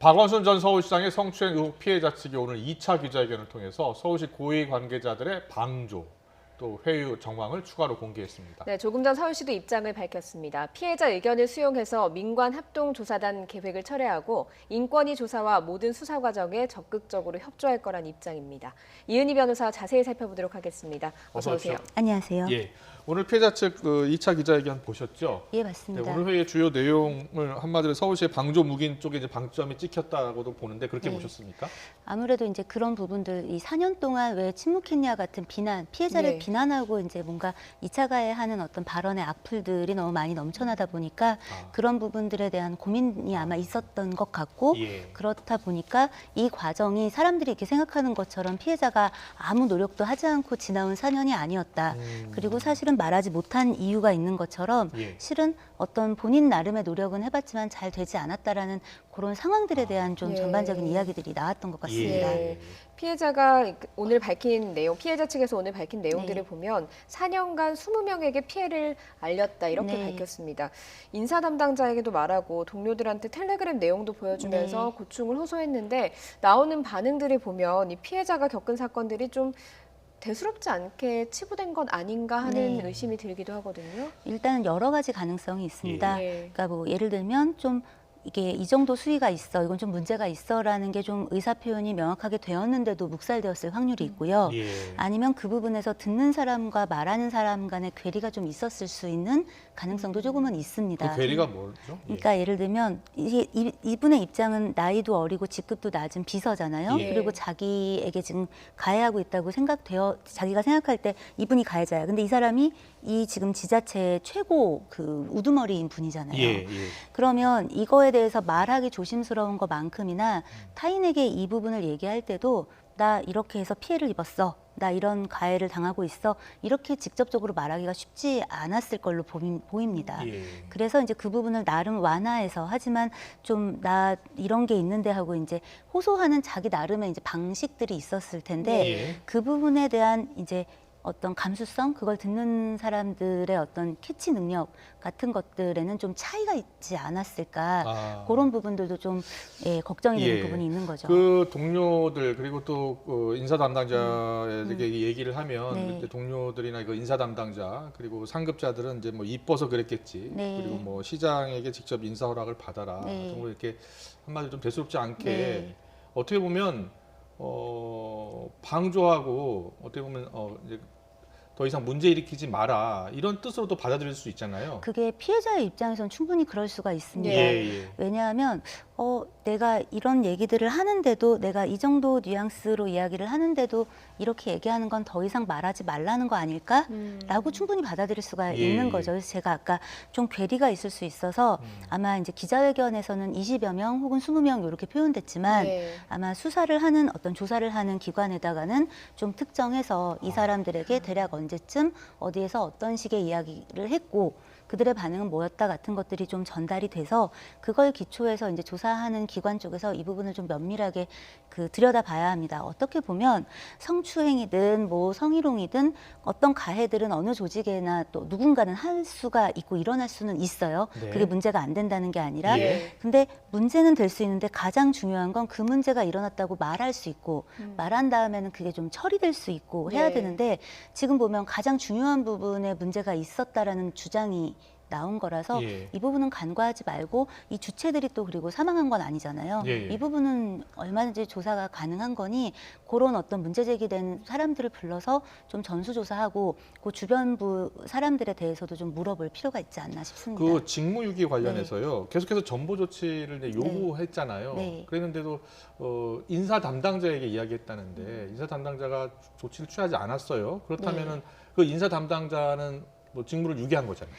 박원순 전 서울시장의 성추행 의혹 피해자 측이 오늘 2차 기자회견을 통해서 서울시 고위 관계자들의 방조, 또 회유 정황을 추가로 공개했습니다. 네, 조금 전 서울시도 입장을 밝혔습니다. 피해자 의견을 수용해서 민관합동조사단 계획을 철회하고 인권위 조사와 모든 수사 과정에 적극적으로 협조할 거란 입장입니다. 이은희 변호사 자세히 살펴보도록 하겠습니다. 어서 오세요. 안녕하세요. 예, 오늘 피해자 측 2차 기자회견 보셨죠? 예, 맞습니다. 네, 오늘 회의 주요 내용을 한마디로 서울시의 방조 묵인 쪽에 이제 방점이 찍혔다고도 보는데 그렇게 네. 보셨습니까? 아무래도 이제 그런 부분들, 이 4년 동안 왜 침묵했냐 같은 비난, 피해자를 네. 비난하고 이제 뭔가 2차 가해하는 어떤 발언의 악플들이 너무 많이 넘쳐나다 보니까 그런 부분들에 대한 고민이 아마 있었던 것 같고 예. 그렇다 보니까 이 과정이 사람들이 이렇게 생각하는 것처럼 피해자가 아무 노력도 하지 않고 지나온 4년이 아니었다. 그리고 사실은 말하지 못한 이유가 있는 것처럼 예. 실은 어떤 본인 나름의 노력은 해봤지만 잘 되지 않았다라는 그런 상황들에 대한 좀 예. 전반적인 이야기들이 나왔던 것 같습니다. 예. 피해자가 오늘 밝힌 내용, 피해자 측에서 오늘 밝힌 내용들을 네. 보면 4년간 20명에게 피해를 알렸다 이렇게 네. 밝혔습니다. 인사 담당자에게도 말하고 동료들한테 텔레그램 내용도 보여주면서 네. 고충을 호소했는데 나오는 반응들을 보면 이 피해자가 겪은 사건들이 좀 대수롭지 않게 치부된 건 아닌가 하는 네. 의심이 들기도 하거든요. 일단은 여러 가지 가능성이 있습니다. 예. 그러니까 뭐 예를 들면 좀 이게 이 정도 수위가 있어, 이건 좀 문제가 있어라는 게 좀 의사 표현이 명확하게 되었는데도 묵살되었을 확률이 있고요. 예. 아니면 그 부분에서 듣는 사람과 말하는 사람 간의 괴리가 좀 있었을 수 있는 가능성도 조금은 있습니다. 그 괴리가 뭐죠? 그러니까 예를 들면 이분의 입장은 나이도 어리고 직급도 낮은 비서잖아요. 예. 그리고 자기에게 지금 가해하고 있다고 자기가 생각할 때 이분이 가해자야. 근데 이 사람이 이 지금 지자체의 최고 그 우두머리인 분이잖아요. 예. 예. 그러면 이거에 대해서 말하기 조심스러운 것만큼이나 타인에게 이 부분을 얘기할 때도 나 이렇게 해서 피해를 입었어. 나 이런 가해를 당하고 있어. 이렇게 직접적으로 말하기가 쉽지 않았을 걸로 보입니다. 예. 그래서 이제 그 부분을 나름 완화해서 하지만 좀 나 이런 게 있는데 하고 이제 호소하는 자기 나름의 이제 방식들이 있었을 텐데 예. 그 부분에 대한 이제 어떤 감수성, 그걸 듣는 사람들의 어떤 캐치 능력 같은 것들에는 좀 차이가 있지 않았을까. 그런 부분들도 좀 걱정이 되는 예. 부분이 있는 거죠. 그 동료들 그리고 또 인사 담당자에게 얘기를 하면 네. 그때 동료들이나 그 인사 담당자 그리고 상급자들은 이제 뭐 이뻐서 그랬겠지. 네. 그리고 뭐 시장에게 직접 인사 허락을 받아라. 네. 정말 이렇게 한마디로 좀 대수롭지 않게 네. 어떻게 보면 방조하고 어떻게 보면 이제 더 이상 문제 일으키지 마라 이런 뜻으로도 받아들일 수 있잖아요. 그게 피해자의 입장에서는 충분히 그럴 수가 있습니다. 예. 왜냐하면 내가 이런 얘기들을 하는데도 내가 이 정도 뉘앙스로 이야기를 하는데도 이렇게 얘기하는 건 더 이상 말하지 말라는 거 아닐까라고 충분히 받아들일 수가 예. 있는 거죠. 그래서 제가 아까 좀 괴리가 있을 수 있어서 아마 이제 기자회견에서는 20여 명 혹은 20명 이렇게 표현됐지만 네. 아마 수사를 하는 어떤 조사를 하는 기관에다가는 좀 특정해서 이 사람들에게 대략 언제쯤 어디에서 어떤 식의 이야기를 했고 그들의 반응은 뭐였다 같은 것들이 좀 전달이 돼서 그걸 기초해서 이제 조사하는 기관 쪽에서 이 부분을 좀 면밀하게 들여다봐야 합니다. 어떻게 보면 성추행이든 뭐 성희롱이든 어떤 가해들은 어느 조직에나 또 누군가는 할 수가 있고 일어날 수는 있어요. 네. 그게 문제가 안 된다는 게 아니라 예. 근데 문제는 될 수 있는데 가장 중요한 건 그 문제가 일어났다고 말할 수 있고 말한 다음에는 그게 좀 처리될 수 있고 해야 예. 되는데 지금 보면 가장 중요한 부분에 문제가 있었다라는 주장이 나온 거라서 예. 이 부분은 간과하지 말고 이 주체들이 또 그리고 사망한 건 아니잖아요. 예. 이 부분은 얼마든지 조사가 가능한 거니 그런 어떤 문제 제기된 사람들을 불러서 좀 전수조사하고 그 주변부 사람들에 대해서도 좀 물어볼 필요가 있지 않나 싶습니다. 그 직무유기 관련해서요. 계속해서 전보 조치를 이제 요구했잖아요. 네. 그랬는데도 인사 담당자에게 이야기했다는데 인사 담당자가 조치를 취하지 않았어요. 그렇다면은 그 인사 담당자는 뭐 직무를 유기한 거잖아요.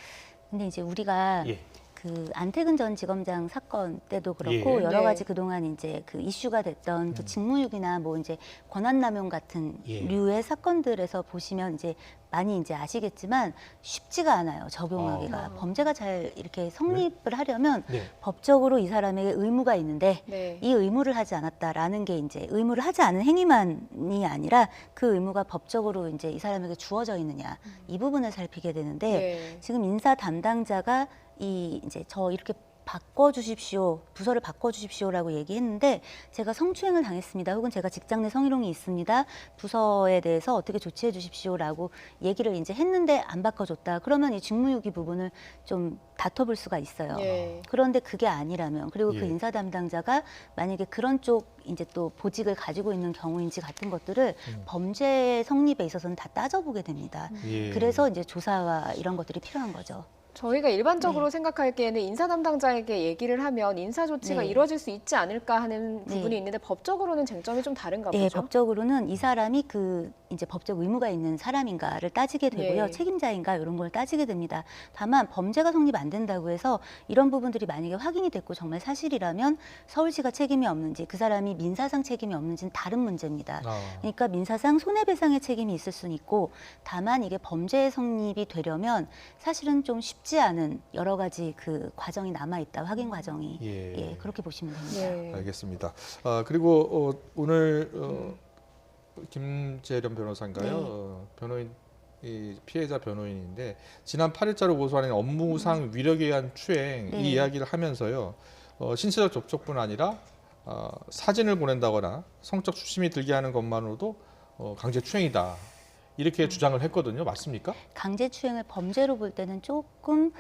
근데 이제 우리가 예. 그 안태근 전 지검장 사건 때도 그렇고 예. 여러 네. 가지 그동안 이제 그 이슈가 됐던 그 직무유기나 뭐 이제 권한남용 같은 예. 류의 사건들에서 보시면 이제 많이 이제 아시겠지만 쉽지가 않아요. 적용하기가. 범죄가 잘 이렇게 성립을 하려면 네. 법적으로 이 사람에게 의무가 있는데 네. 이 의무를 하지 않았다라는 게 이제 의무를 하지 않은 행위만이 아니라 그 의무가 법적으로 이제 이 사람에게 주어져 있느냐 이 부분을 살피게 되는데 네. 지금 인사 담당자가 이 이제 저 이렇게 바꿔주십시오, 부서를 바꿔주십시오라고 얘기했는데 제가 성추행을 당했습니다. 혹은 제가 직장 내 성희롱이 있습니다. 부서에 대해서 어떻게 조치해 주십시오라고 얘기를 이제 했는데 안 바꿔줬다. 그러면 이 직무유기 부분을 좀 다퉈볼 수가 있어요. 예. 그런데 그게 아니라면 그리고 예. 그 인사 담당자가 만약에 그런 쪽 이제 또 보직을 가지고 있는 경우인지 같은 것들을 범죄 성립에 있어서는 다 따져보게 됩니다. 예. 그래서 이제 조사와 이런 것들이 필요한 거죠. 저희가 일반적으로 생각하기에는 인사 담당자에게 얘기를 하면 인사 조치가 네. 이루어질 수 있지 않을까 하는 네. 부분이 있는데 법적으로는 쟁점이 좀 다른가 예, 보죠. 법적으로는 이 사람이 그 이제 법적 의무가 있는 사람인가를 따지게 되고요. 예. 책임자인가 이런 걸 따지게 됩니다. 다만 범죄가 성립 안 된다고 해서 이런 부분들이 만약에 확인이 됐고 정말 사실이라면 서울시가 책임이 없는지 그 사람이 민사상 책임이 없는지는 다른 문제입니다. 그러니까 민사상 손해배상의 책임이 있을 수는 있고 다만 이게 범죄 성립이 되려면 사실은 좀 쉽지 않은 여러 가지 그 과정이 남아 있다. 확인 과정이. 예. 예, 그렇게 보시면 됩니다. 예. 알겠습니다. 그리고 오늘 김재련 변호사인가요? 네. 변호인 이 피해자 변호인인데 지난 8일자로 고소하는 업무상 위력에 의한 추행 네. 이 이야기를 하면서요. 신체적 접촉뿐 아니라 사진을 보낸다거나 성적 수심이 들게 하는 것만으로도 강제 추행이다. 이렇게 주장을 했거든요. 맞습니까? 강제추행을 범죄로 볼 때는 조금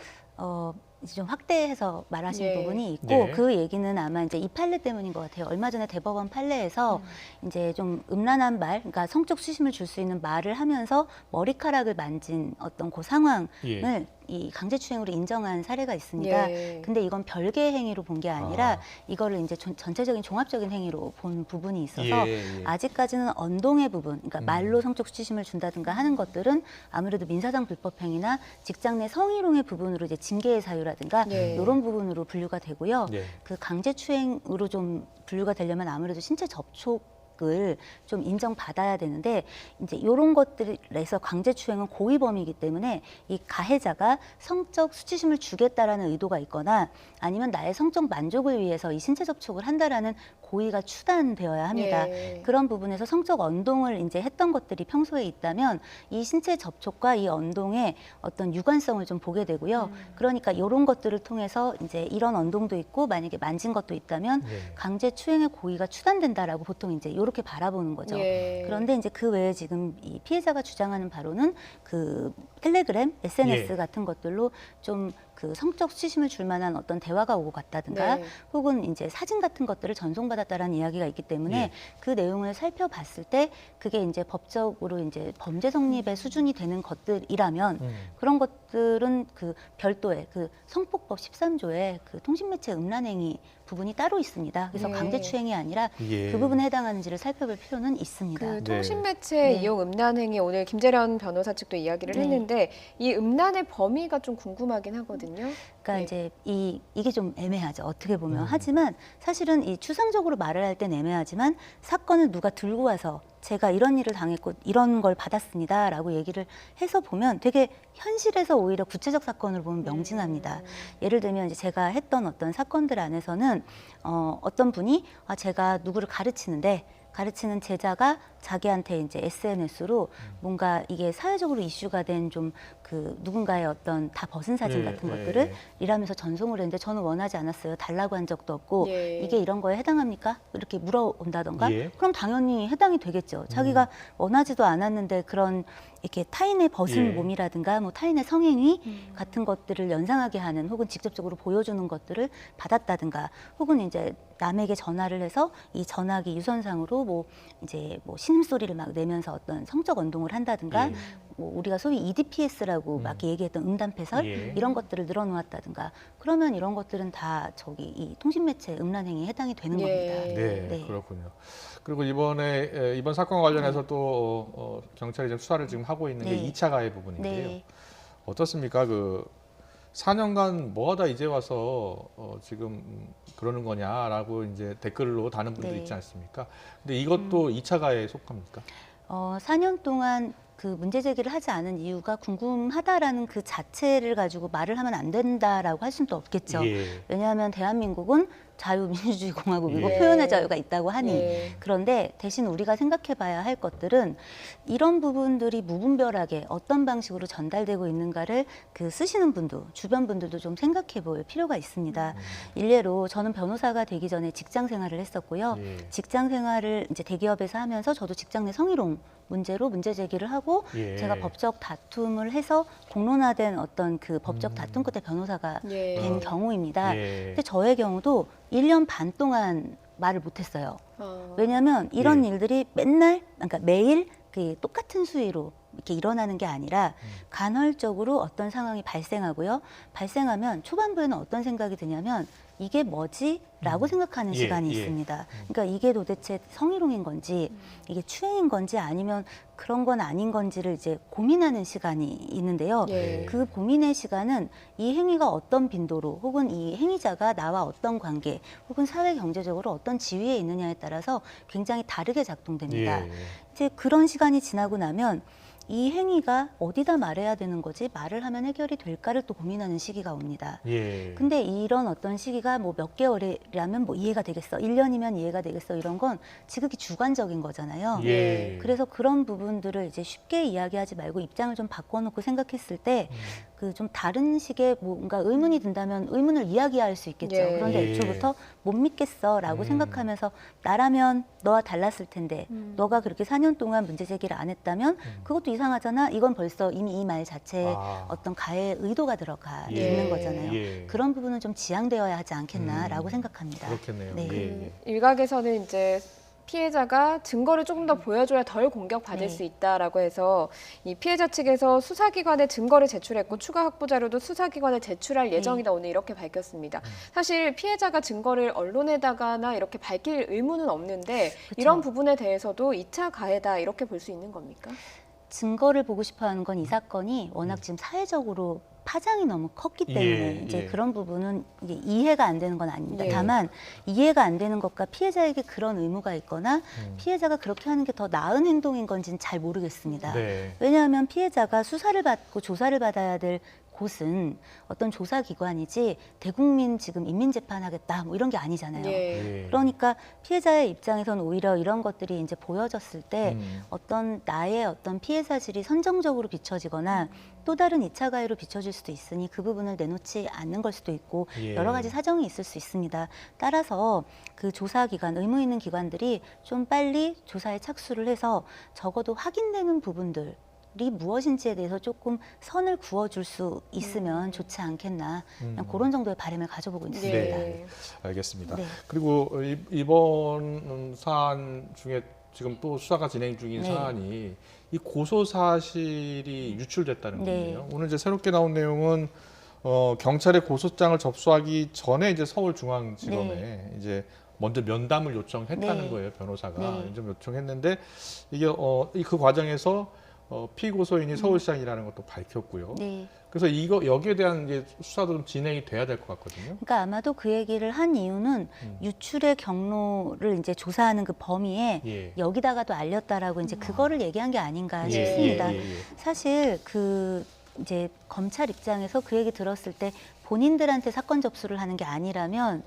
이제 좀 확대해서 말하신 예. 부분이 있고 네. 그 얘기는 아마 이제 이 판례 때문인 것 같아요. 얼마 전에 대법원 판례에서 이제 좀 음란한 말, 그러니까 성적 수심을 줄 수 있는 말을 하면서 머리카락을 만진 어떤 그 상황을 예. 이 강제추행으로 인정한 사례가 있습니다. 예. 근데 이건 별개의 행위로 본 게 아니라 아. 이거를 이제 전체적인 종합적인 행위로 본 부분이 있어서 예. 아직까지는 언동의 부분, 그러니까 말로 성적 수치심을 준다든가 하는 것들은 아무래도 민사상 불법행위나 직장 내 성희롱의 부분으로 이제 징계의 사유라든가 네. 이런 부분으로 분류가 되고요. 네. 그 강제추행으로 좀 분류가 되려면 아무래도 신체 접촉을 좀 인정받아야 되는데 이제 이런 것들에서 강제추행은 고의범이기 때문에 이 가해자가 성적 수치심을 주겠다라는 의도가 있거나 아니면 나의 성적 만족을 위해서 이 신체 접촉을 한다라는 고의가 추단되어야 합니다. 예. 그런 부분에서 성적 언동을 이제 했던 것들이 평소에 있다면 이 신체 접촉과 이 언동의 어떤 유관성을 좀 보게 되고요. 그러니까 이런 것들을 통해서 이제 이런 언동도 있고 만약에 만진 것도 있다면 네. 강제 추행의 고의가 추단된다라고 보통 이제 이렇게 바라보는 거죠. 예. 그런데 이제 그 외에 지금 이 피해자가 주장하는 바로는 그 텔레그램, SNS 예. 같은 것들로 좀 그 성적 수치심을 줄 만한 어떤 대화가 오고 갔다든가 네. 혹은 이제 사진 같은 것들을 전송받았다라는 이야기가 있기 때문에 예. 그 내용을 살펴봤을 때 그게 이제 법적으로 이제 범죄 성립의 수준이 되는 것들이라면 그런 것들은 그 별도의 그 성폭법 13조에 그 통신매체 음란행위 부분이 따로 있습니다. 그래서 네. 강제추행이 아니라 예. 그 부분에 해당하는지를 살펴볼 필요는 있습니다. 그 네. 통신매체 네. 이용 음란행위 오늘 김재련 변호사 측도 이야기를 네. 했는데 이 음란의 범위가 좀 궁금하긴 하거든요. 그러니까 네. 이제 이게 좀 애매하죠. 어떻게 보면. 하지만 사실은 이 추상적으로 말을 할 땐 애매하지만 사건을 누가 들고 와서 제가 이런 일을 당했고 이런 걸 받았습니다라고 얘기를 해서 보면 되게 현실에서 오히려 구체적 사건을 보면 명징합니다. 예를 들면 이제 제가 했던 어떤 사건들 안에서는 어떤 분이 제가 누구를 가르치는 제자가 자기한테 이제 SNS로 뭔가 이게 사회적으로 이슈가 된 좀 그 누군가의 어떤 다 벗은 사진 네, 같은 네, 것들을 네. 이라면서 전송을 했는데 저는 원하지 않았어요. 달라고 한 적도 없고 예. 이게 이런 거에 해당합니까? 이렇게 물어온다던가 예. 그럼 당연히 해당이 되겠죠. 자기가 원하지도 않았는데 그런 이렇게 타인의 벗은 예. 몸이라든가 뭐 타인의 성행위 같은 것들을 연상하게 하는 혹은 직접적으로 보여주는 것들을 받았다든가 혹은 이제 남에게 전화를 해서 이 전화기 유선상으로 뭐 이제 뭐 신음소리를 막 내면서 어떤 성적 언동을 한다든가 예. 뭐 우리가 소위 EDPS라고 막 얘기했던 음담패설 예. 이런 것들을 늘어놓았다든가 그러면 이런 것들은 다 저기 이 통신매체 음란행위에 해당이 되는 예. 겁니다. 네, 네. 그렇군요. 그리고 이번 사건과 관련해서 또 경찰이 지금 수사를 지금 하고 있는 게 네. 2차 가해 부분인데요. 네. 어떻습니까? 그 4년간 뭐하다 이제 와서 지금 그러는 거냐라고 이제 댓글로 다는 분들 네. 있지 않습니까? 근데 이것도 2차 가해에 속합니까? 4년 동안 그 문제 제기를 하지 않은 이유가 궁금하다라는 그 자체를 가지고 말을 하면 안 된다라고 할 수는 또 없겠죠. 예. 왜냐하면 대한민국은 자유민주주의 공화국이고 네. 표현의 자유가 있다고 하니 네. 그런데 대신 우리가 생각해 봐야 할 것들은 이런 부분들이 무분별하게 어떤 방식으로 전달되고 있는가를 그 쓰시는 분도 주변 분들도 좀 생각해 볼 필요가 있습니다. 일례로 저는 변호사가 되기 전에 직장 생활을 했었고요. 예. 직장 생활을 이제 대기업에서 하면서 저도 직장 내 성희롱 문제로 문제 제기를 하고 예. 제가 법적 다툼을 해서 공론화된 어떤 그 법적 다툼 끝에 변호사가 예. 된 경우입니다. 예. 근데 저의 경우도 1년 반 동안 말을 못했어요. 왜냐하면 이런 예. 일들이 맨날, 그러니까 매일 그 똑같은 수위로 이렇게 일어나는 게 아니라 간헐적으로 어떤 상황이 발생하고요. 발생하면 초반부에는 어떤 생각이 드냐면 이게 뭐지? 라고 생각하는 예, 시간이 예. 있습니다. 그러니까 이게 도대체 성희롱인 건지 이게 추행인 건지 아니면 그런 건 아닌 건지를 이제 고민하는 시간이 있는데요. 예. 그 고민의 시간은 이 행위가 어떤 빈도로 혹은 이 행위자가 나와 어떤 관계 혹은 사회 경제적으로 어떤 지위에 있느냐에 따라서 굉장히 다르게 작동됩니다. 예. 이제 그런 시간이 지나고 나면 이 행위가 어디다 말해야 되는 거지 말을 하면 해결이 될까를 또 고민하는 시기가 옵니다. 예. 근데 이런 어떤 시기가 뭐 몇 개월이라면 뭐 이해가 되겠어, 1년이면 이해가 되겠어 이런 건 지극히 주관적인 거잖아요. 예. 그래서 그런 부분들을 이제 쉽게 이야기하지 말고 입장을 좀 바꿔놓고 생각했을 때 그 좀 다른 식의 뭔가 의문이 든다면 의문을 이야기할 수 있겠죠. 예. 그런데 예. 애초부터 못 믿겠어라고 음. 생각하면서 나라면 너와 달랐을 텐데 너가 그렇게 4년 동안 문제 제기를 안 했다면 그것도 이상하잖아. 이건 벌써 이미 이 말 자체에 아. 어떤 가해 의도가 들어가 예. 있는 거잖아요. 예. 그런 부분은 좀 지양되어야 하지 않겠나라고 생각합니다. 그렇겠네요. 네. 예. 일각에서는 이제 피해자가 증거를 조금 더 보여줘야 덜 공격받을 네. 수 있다라고 해서 이 피해자 측에서 수사기관에 증거를 제출했고 추가 확보 자료도 수사기관에 제출할 예정이다 오늘 이렇게 밝혔습니다. 사실 피해자가 증거를 언론에다가나 이렇게 밝힐 의무는 없는데 이런 부분에 대해서도 2차 가해다 이렇게 볼 수 있는 겁니까? 증거를 보고 싶어하는 건 이 사건이 워낙 지금 사회적으로 파장이 너무 컸기 때문에 예, 이제 예. 그런 부분은 이게 이해가 안 되는 건 아닙니다. 예. 다만 이해가 안 되는 것과 피해자에게 그런 의무가 있거나 피해자가 그렇게 하는 게 더 나은 행동인 건지는 잘 모르겠습니다. 네. 왜냐하면 피해자가 수사를 받고 조사를 받아야 될 곳은 어떤 조사기관이지 대국민 지금 인민재판하겠다 뭐 이런 게 아니잖아요. 예. 예. 그러니까 피해자의 입장에서는 오히려 이런 것들이 이제 보여졌을 때 어떤 나의 어떤 피해 사실이 선정적으로 비춰지거나 또 다른 2차 가해로 비춰질 수도 있으니 그 부분을 내놓지 않는 걸 수도 있고 예. 여러 가지 사정이 있을 수 있습니다. 따라서 그 조사기관, 의무 있는 기관들이 좀 빨리 조사에 착수를 해서 적어도 확인되는 부분들 이 무엇인지에 대해서 조금 선을 그어줄 수 있으면 좋지 않겠나 그냥 그런 정도의 바람을 가져보고 있습니다. 네. 알겠습니다. 네. 그리고 이번 사안 중에 지금 또 수사가 진행 중인 네. 사안이 이 고소 사실이 유출됐다는 네. 거예요. 오늘 이제 새롭게 나온 내용은 경찰에 고소장을 접수하기 전에 이제 서울중앙지검에 이제 먼저 면담을 요청했다는 네. 거예요. 변호사가 네. 좀 요청했는데 이게 그 과정에서 피고소인이 서울시장이라는 것도 밝혔고요. 네. 그래서 여기에 대한 이제 수사도 좀 진행이 돼야 될 것 같거든요. 그러니까 아마도 그 얘기를 한 이유는 유출의 경로를 이제 조사하는 그 범위에 예. 여기다가도 알렸다라고 이제 그거를 얘기한 게 아닌가 예, 싶습니다. 예, 예, 예. 사실 그 이제 검찰 입장에서 그 얘기 들었을 때 본인들한테 사건 접수를 하는 게 아니라면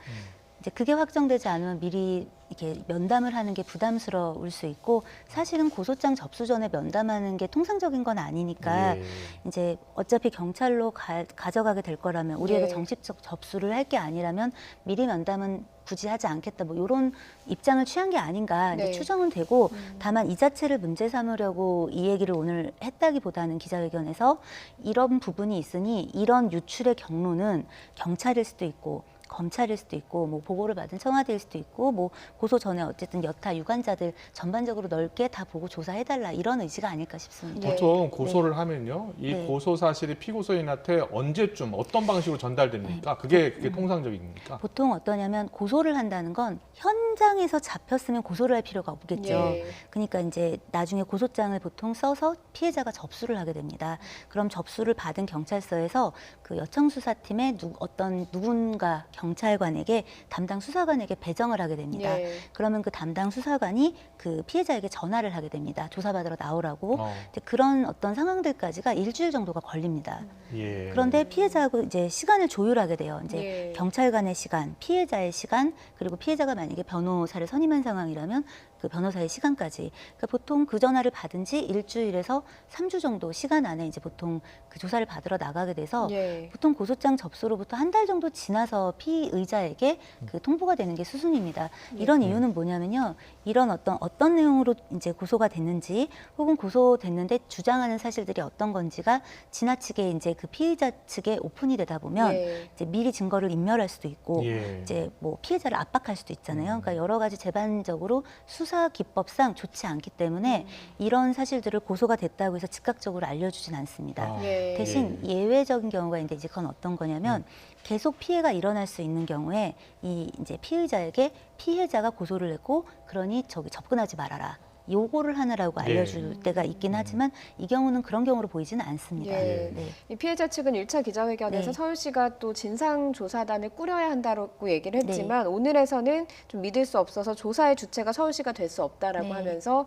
이제 그게 확정되지 않으면 미리 이렇게 면담을 하는 게 부담스러울 수 있고 사실은 고소장 접수 전에 면담하는 게 통상적인 건 아니니까 예. 이제 어차피 경찰로 가져가게 될 거라면 우리에게 네. 정식적 접수를 할 게 아니라면 미리 면담은 굳이 하지 않겠다 뭐 이런 입장을 취한 게 아닌가 이제 네. 추정은 되고 다만 이 자체를 문제 삼으려고 이 얘기를 오늘 했다기보다는 기자회견에서 이런 부분이 있으니 이런 유출의 경로는 경찰일 수도 있고 검찰일 수도 있고 뭐 보고를 받은 청와대일 수도 있고 뭐 고소 전에 어쨌든 여타 유관자들 전반적으로 넓게 다 보고 조사해달라 이런 의지가 아닐까 싶습니다. 네. 보통 고소를 하면요, 이 네. 고소 사실이 피고소인한테 언제쯤 어떤 방식으로 전달됩니까? 그게 통상적입니까? 보통 어떠냐면 고소를 한다는 건 현장에서 잡혔으면 고소를 할 필요가 없겠죠. 예. 그러니까 이제 나중에 고소장을 보통 써서 피해자가 접수를 하게 됩니다. 그럼 접수를 받은 경찰서에서 그 여청수사팀에 어떤 누군가 경찰관에게 담당 수사관에게 배정을 하게 됩니다. 예. 그러면 그 담당 수사관이 그 피해자에게 전화를 하게 됩니다. 조사받으러 나오라고. 어. 이제 그런 어떤 상황들까지가 일주일 정도가 걸립니다. 예. 그런데 피해자하고 이제 시간을 조율하게 돼요. 이제 예. 경찰관의 시간, 피해자의 시간, 그리고 피해자가 만약에 변호사를 선임한 상황이라면 그 변호사의 시간까지. 그러니까 보통 그 전화를 받은 지 일주일에서 3주 정도 시간 안에 이제 보통 그 조사를 받으러 나가게 돼서 예. 보통 고소장 접수로부터 한 달 정도 지나서 피의자에게 그 통보가 되는 게 수순입니다. 이런 이유는 뭐냐면요. 이런 어떤 내용으로 이제 고소가 됐는지 혹은 고소됐는데 주장하는 사실들이 어떤 건지가 지나치게 이제 그 피의자 측에 오픈이 되다 보면 예. 이제 미리 증거를 인멸할 수도 있고 예. 이제 뭐 피해자를 압박할 수도 있잖아요. 그러니까 여러 가지 재반적으로 수사 기법상 좋지 않기 때문에 이런 사실들을 고소가 됐다고 해서 즉각적으로 알려주진 않습니다. 아. 예. 대신 예외적인 경우가 있는데 이제 그건 어떤 거냐면 계속 피해가 일어날 수 있는 경우에 이 이제 피의자에게 피해자가 고소를 했고 그러니 저기 접근하지 말아라. 요거를 하느라고 예. 알려줄 때가 있긴 하지만 이 경우는 그런 경우로 보이지는 않습니다. 예. 네. 이 피해자 측은 1차 기자회견에서 네. 서울시가 또 진상조사단을 꾸려야 한다고 얘기를 했지만 오늘에서는 좀 믿을 수 없어서 조사의 주체가 서울시가 될 수 없다라고 네. 하면서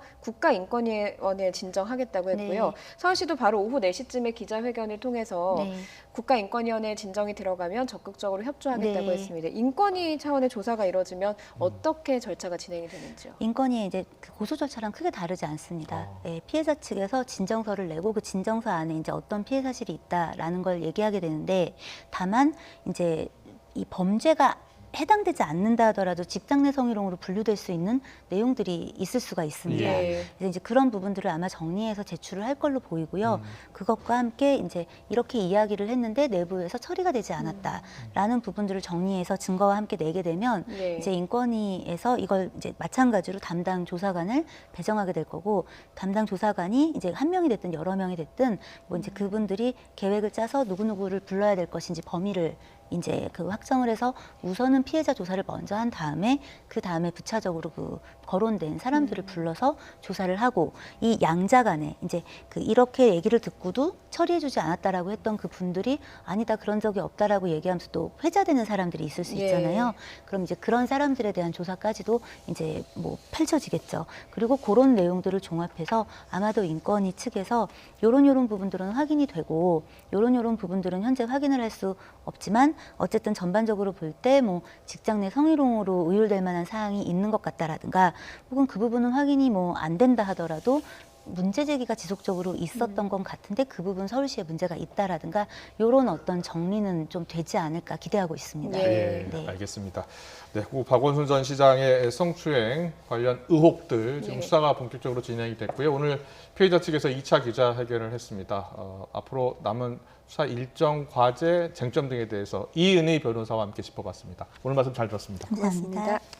국가인권위원회에 진정하겠다고 했고요. 네. 서울시도 바로 오후 4시쯤에 기자회견을 통해서 네. 국가인권위원회에 진정이 들어가면 적극적으로 협조하겠다고 네. 했습니다. 인권위 차원의 조사가 이루어지면 어떻게 절차가 진행이 되는지요? 인권위 이제 그 고소 절차랑 크게 다르지 않습니다. 예, 피해자 측에서 진정서를 내고 그 진정서 안에 이제 어떤 피해 사실이 있다라는 걸 얘기하게 되는데 다만 이제 이 범죄가 해당되지 않는다 하더라도 직장 내 성희롱으로 분류될 수 있는 내용들이 있을 수가 있습니다. 예. 그래서 이제 그런 부분들을 아마 정리해서 제출을 할 걸로 보이고요. 그것과 함께 이제 이렇게 이야기를 했는데 내부에서 처리가 되지 않았다라는 부분들을 정리해서 증거와 함께 내게 되면 예. 이제 인권위에서 이걸 이제 마찬가지로 담당 조사관을 배정하게 될 거고 담당 조사관이 이제 한 명이 됐든 여러 명이 됐든 뭐 이제 그분들이 계획을 짜서 누구누구를 불러야 될 것인지 범위를 이제 그 확정을 해서 우선은 피해자 조사를 먼저 한 다음에 그 다음에 부차적으로 그 거론된 사람들을 불러서 조사를 하고 이 양자 간에 이제 그 이렇게 얘기를 듣고도 처리해주지 않았다라고 했던 그 분들이 아니다 그런 적이 없다라고 얘기하면서 또 회자되는 사람들이 있을 수 예. 있잖아요. 그럼 이제 그런 사람들에 대한 조사까지도 이제 뭐 펼쳐지겠죠. 그리고 그런 내용들을 종합해서 아마도 인권위 측에서 요런 부분들은 확인이 되고 요런 부분들은 현재 확인을 할 수 없지만 어쨌든 전반적으로 볼 때 뭐 직장 내 성희롱으로 의율될 만한 사항이 있는 것 같다라든가 혹은 그 부분은 확인이 뭐 안 된다 하더라도 문제 제기가 지속적으로 있었던 건 같은데 그 부분 서울시에 문제가 있다라든가 이런 어떤 정리는 좀 되지 않을까 기대하고 있습니다. 예. 네, 알겠습니다. 네, 그 박원순 전 시장의 성추행 관련 의혹들 지금 예. 수사가 본격적으로 진행이 됐고요. 오늘 피해자 측에서 2차 기자회견을 했습니다. 앞으로 남은 수사 일정, 과제, 쟁점 등에 대해서 이은희 변호사와 함께 짚어봤습니다. 오늘 말씀 잘 들었습니다. 감사합니다. 고맙습니다.